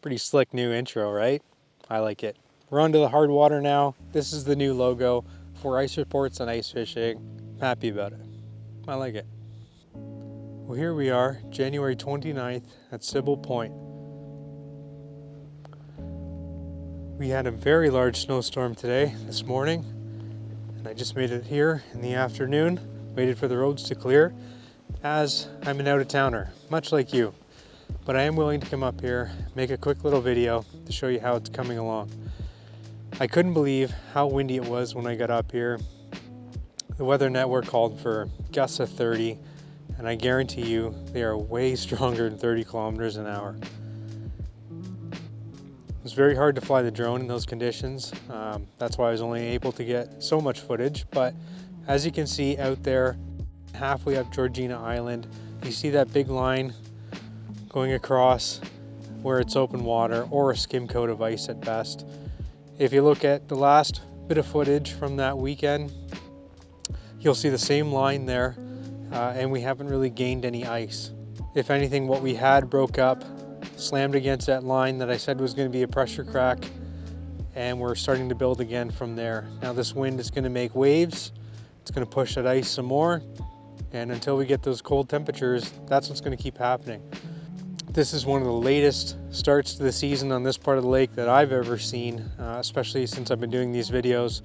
Pretty slick new intro, right? I like it. We're onto the hard water now. This is the new logo for ice reports and ice fishing. I'm happy about it. I like it. Well, here we are, January 29th at Sibbald Point. We had a very large snowstorm today, this morning, and I just made it here in the afternoon, waited for the roads to clear, as I'm an out-of-towner, much like you. But I am willing to come up here, make a quick little video to show you how it's coming along. I couldn't believe how windy it was when I got up here. The Weather Network called for gusts of 30, and I guarantee you they are way stronger than 30 kilometers an hour. It was very hard to fly the drone in those conditions. That's why I was only able to get so much footage, but as you can see out there, halfway up Georgina Island, you see that big line going across where it's open water or a skim coat of ice at best. If you look at the last bit of footage from that weekend, you'll see the same line there, and we haven't really gained any ice. If anything, what we had broke up, slammed against that line that I said was going to be a pressure crack, and we're starting to build again from there. Now this wind is going to make waves, it's going to push that ice some more, and until we get those cold temperatures, that's what's going to keep happening. This is one of the latest starts to the season on this part of the lake that I've ever seen, especially since I've been doing these videos.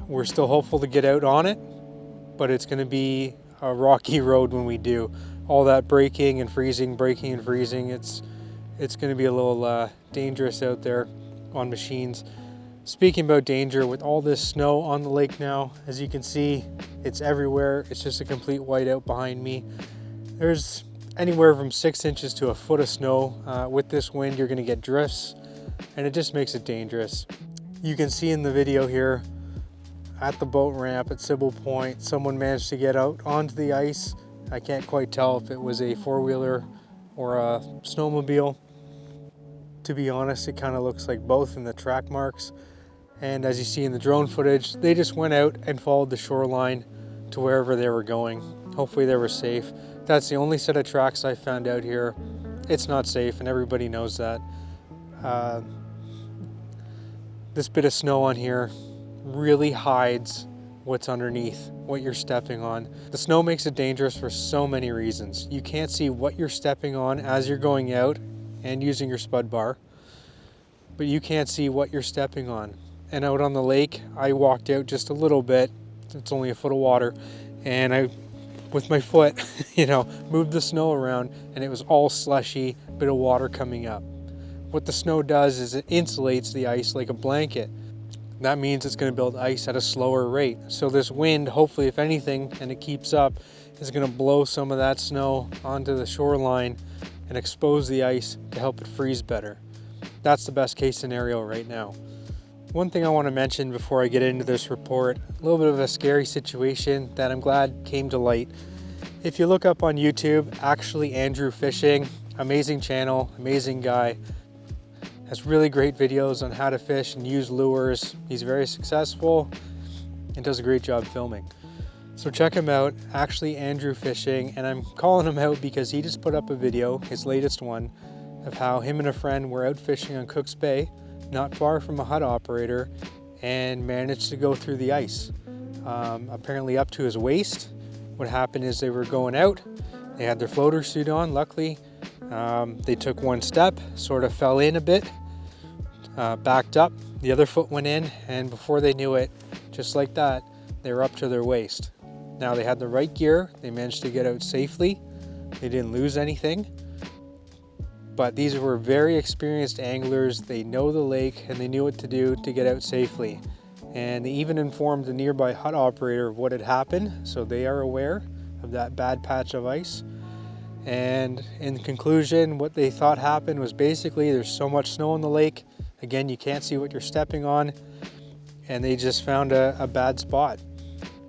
We're still hopeful to get out on it, but it's going to be a rocky road when we do. All that braking and freezing, it's going to be a little dangerous out there on machines. Speaking about danger, with all this snow on the lake now, as you can see, it's everywhere. It's just a complete whiteout behind me. There's anywhere from 6 inches to a foot of snow. With this wind, you're going to get drifts, and it just makes it dangerous. You can see in the video here, at the boat ramp at Sibbald Point, someone managed to get out onto the ice. I can't quite tell if it was a four-wheeler or a snowmobile. To be honest, it kind of looks like both in the track marks. And as you see in the drone footage, they just went out and followed the shoreline to wherever they were going. Hopefully they were safe. That's the only set of tracks I found out here. It's not safe, and everybody knows that. This bit of snow on here really hides what's underneath, what you're stepping on. The snow makes it dangerous for so many reasons. You can't see what you're stepping on as you're going out and using your spud bar, but you can't see what you're stepping on. And out on the lake, I walked out just a little bit. It's only a foot of water, and I, with my foot, moved the snow around, and it was all slushy, bit of water coming up. What the snow does is it insulates the ice like a blanket. That means it's going to build ice at a slower rate. So this wind, hopefully, if anything, and it keeps up, is going to blow some of that snow onto the shoreline and expose the ice to help it freeze better. That's the best case scenario right now. One thing I want to mention before I get into this report, a little bit of a scary situation that I'm glad came to light. If you look up on YouTube, actually Andrew Fishing, amazing channel, amazing guy, has really great videos on how to fish and use lures. He's very successful and does a great job filming. So check him out, actually Andrew Fishing, and I'm calling him out because he just put up a video, his latest one, of how him and a friend were out fishing on Cook's Bay, not far from a hut operator, and managed to go through the ice, apparently up to his waist. What happened is they were going out, they had their floater suit on, luckily. They took one step, sort of fell in a bit, backed up, the other foot went in, and before they knew it, just like that, they were up to their waist. Now they had the right gear, they managed to get out safely, they didn't lose anything, but these were very experienced anglers. They know the lake and they knew what to do to get out safely. And they even informed the nearby hut operator of what had happened, so they are aware of that bad patch of ice. And in conclusion, what they thought happened was basically there's so much snow in the lake, again, you can't see what you're stepping on, and they just found a bad spot.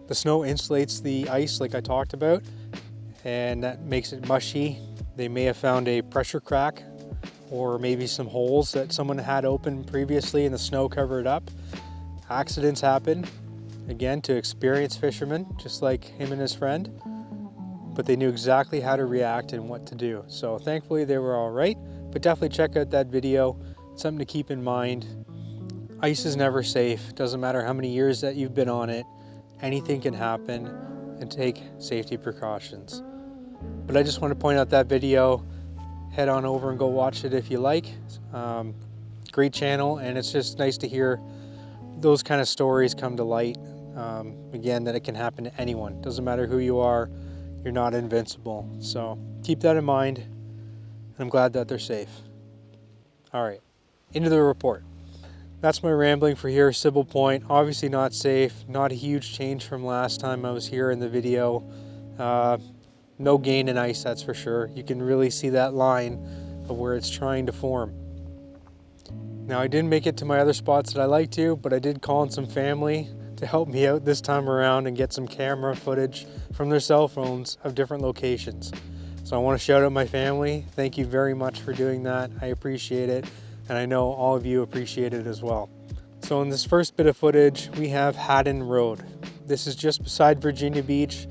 The snow insulates the ice like I talked about, and that makes it mushy. They may have found a pressure crack or maybe some holes that someone had open previously and the snow covered up. Accidents happen, again, to experienced fishermen, just like him and his friend, but they knew exactly how to react and what to do. So thankfully they were all right, but but definitely check out that video. Something to keep in mind. Ice is never safe. Doesn't matter how many years that you've been on it. Anything can happen, and take safety precautions. But I just want to point out that video. Head on over and go watch it if you like. Great channel, and it's just nice to hear those kind of stories come to light. Again, that it can happen to anyone. Doesn't matter who you are, you're not invincible. So keep that in mind, and I'm glad that they're safe. All right, into the report. That's my rambling for here, Sibbald Point. Obviously not safe, not a huge change from last time I was here in the video. No gain in ice, that's for sure. You can really see that line of where it's trying to form. Now, I didn't make it to my other spots that I like to, but I did call in some family to help me out this time around and get some camera footage from their cell phones of different locations. So I want to shout out my family. Thank you very much for doing that. I appreciate it, and I know all of you appreciate it as well. So in this first bit of footage, we have Haddon Road. This is just beside Virginia Beach.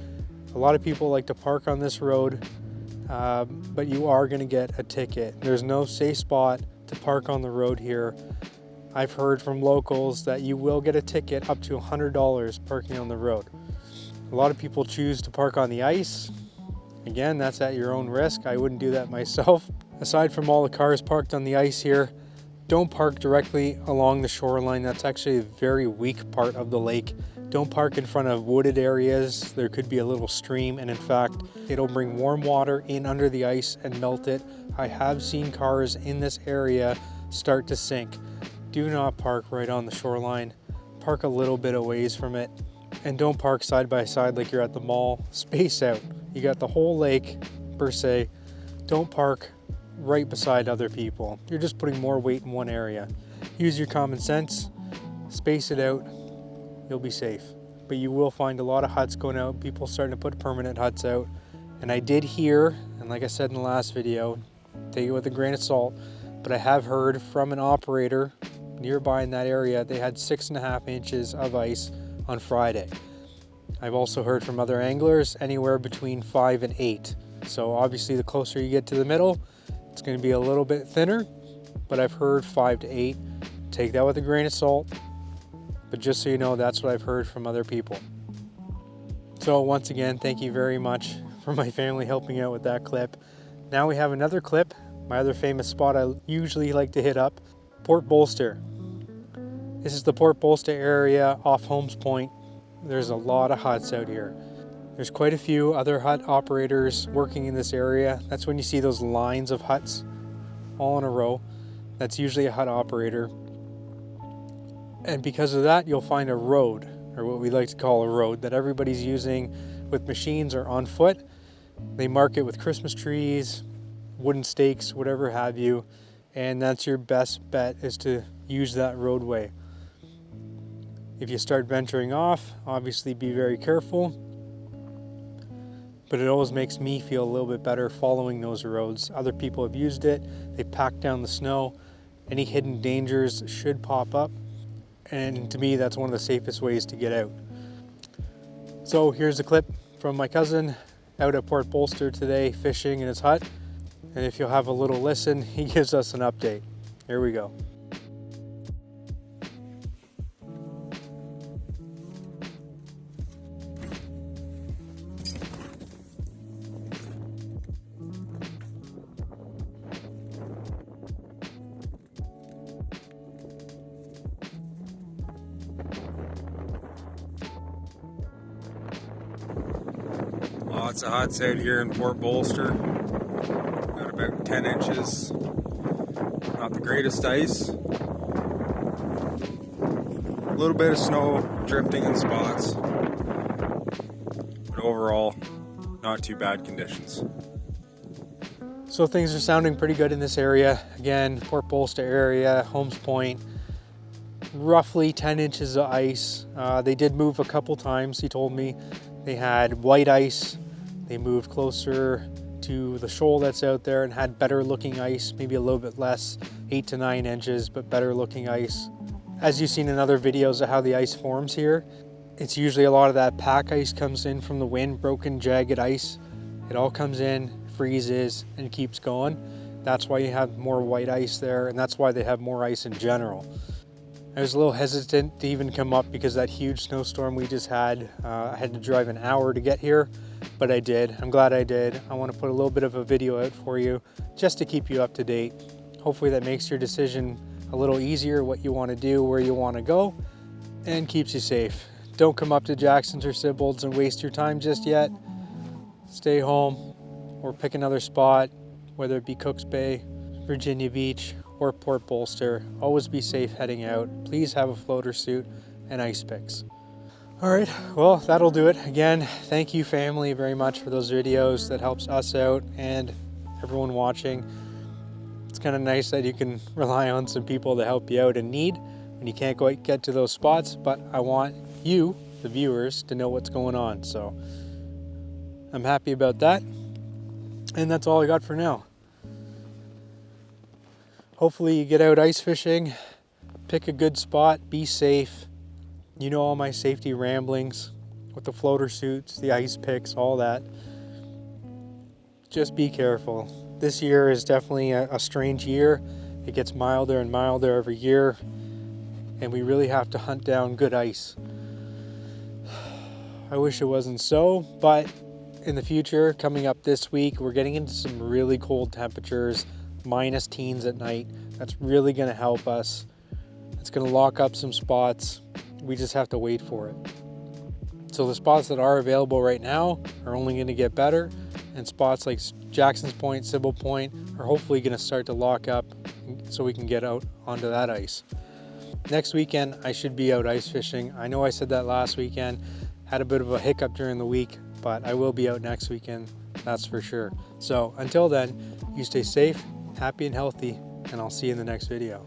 A lot of people like to park on this road, but you are going to get a ticket. There's no safe spot to park on the road here. I've heard from locals that you will get a ticket up to $100 parking on the road. A lot of people choose to park on the ice. Again, that's at your own risk. I wouldn't do that myself. Aside from all the cars parked on the ice here, don't park directly along the shoreline. That's actually a very weak part of the lake. Don't park in front of wooded areas. There could be a little stream, and in fact, it'll bring warm water in under the ice and melt it. I have seen cars in this area start to sink. Do not park right on the shoreline. Park a little bit away from it, and don't park side by side like you're at the mall. Space out. You got the whole lake per se. Don't park right beside other people. You're just putting more weight in one area. Use your common sense, space it out, you'll be safe. But you will find a lot of huts going out, people starting to put permanent huts out. And I did hear, and like I said in the last video, take it with a grain of salt, but I have heard from an operator nearby in that area, they had 6.5 inches of ice on Friday. I've also heard from other anglers anywhere between 5 and 8. So obviously the closer you get to the middle, it's going to be a little bit thinner, but I've heard 5 to 8. Take that with a grain of salt, but just so you know, that's what I've heard from other people. So once again, thank you very much for my family helping out with that clip. Now we have another clip, my other famous spot I usually like to hit up, Port Bolster. This is the Port Bolster area off Holmes Point. There's a lot of huts out here. There's quite a few other hut operators working in this area. That's when you see those lines of huts all in a row. That's usually a hut operator. And because of that, you'll find a road, or what we like to call a road, that everybody's using with machines or on foot. They mark it with Christmas trees, wooden stakes, whatever have you. And that's your best bet, is to use that roadway. If you start venturing off, obviously be very careful. But it always makes me feel a little bit better following those roads. Other people have used it, they pack down the snow. Any hidden dangers should pop up. And to me, that's one of the safest ways to get out. So here's a clip from my cousin out at Port Bolster today, fishing in his hut. And if you'll have a little listen, he gives us an update. Here we go. Lots of huts out here in Port Bolster. Got about 10 inches. Not the greatest ice. A little bit of snow drifting in spots. But overall, not too bad conditions. So things are sounding pretty good in this area. Again, Port Bolster area, Holmes Point. Roughly 10 inches of ice. They did move a couple times, he told me. They had white ice. They moved closer to the shoal that's out there and had better looking ice, maybe a little bit less, 8 to 9 inches, but better looking ice. As you've seen in other videos of how the ice forms here, it's usually a lot of that pack ice comes in from the wind, broken, jagged ice. It all comes in, freezes, and keeps going. That's why you have more white ice there, and that's why they have more ice in general. I was a little hesitant to even come up because that huge snowstorm we just had. I had to drive an hour to get here, but I did. I'm glad I did. I want to put a little bit of a video out for you just to keep you up to date. Hopefully that makes your decision a little easier, what you want to do, where you want to go, and keeps you safe. Don't come up to Jackson's or Sibbald's and waste your time just yet. Stay home or pick another spot, whether it be Cooks Bay, Virginia Beach, or Port Bolster. Always be safe heading out. Please have a floater suit and ice picks. All right, well, that'll do it. Again, thank you family very much for those videos. That helps us out and everyone watching. It's kind of nice that you can rely on some people to help you out in need when you can't quite get to those spots, but I want you, the viewers, to know what's going on. So I'm happy about that. And that's all I got for now. Hopefully you get out ice fishing, pick a good spot, be safe. You know all my safety ramblings with the floater suits, the ice picks, all that. Just be careful. This year is definitely a strange year. It gets milder and milder every year, and we really have to hunt down good ice. I wish it wasn't so, but in the future, coming up this week, we're getting into some really cold temperatures, minus teens at night. That's really going to help us. It's going to lock up some spots. We just have to wait for it. So the spots that are available right now are only going to get better, and spots like Jackson's Point, Sibbald Point are hopefully going to start to lock up so we can get out onto that ice. Next weekend, I should be out ice fishing. I know I said that last weekend, had a bit of a hiccup during the week, but I will be out next weekend, that's for sure. So until then, you stay safe, happy and healthy, and I'll see you in the next video.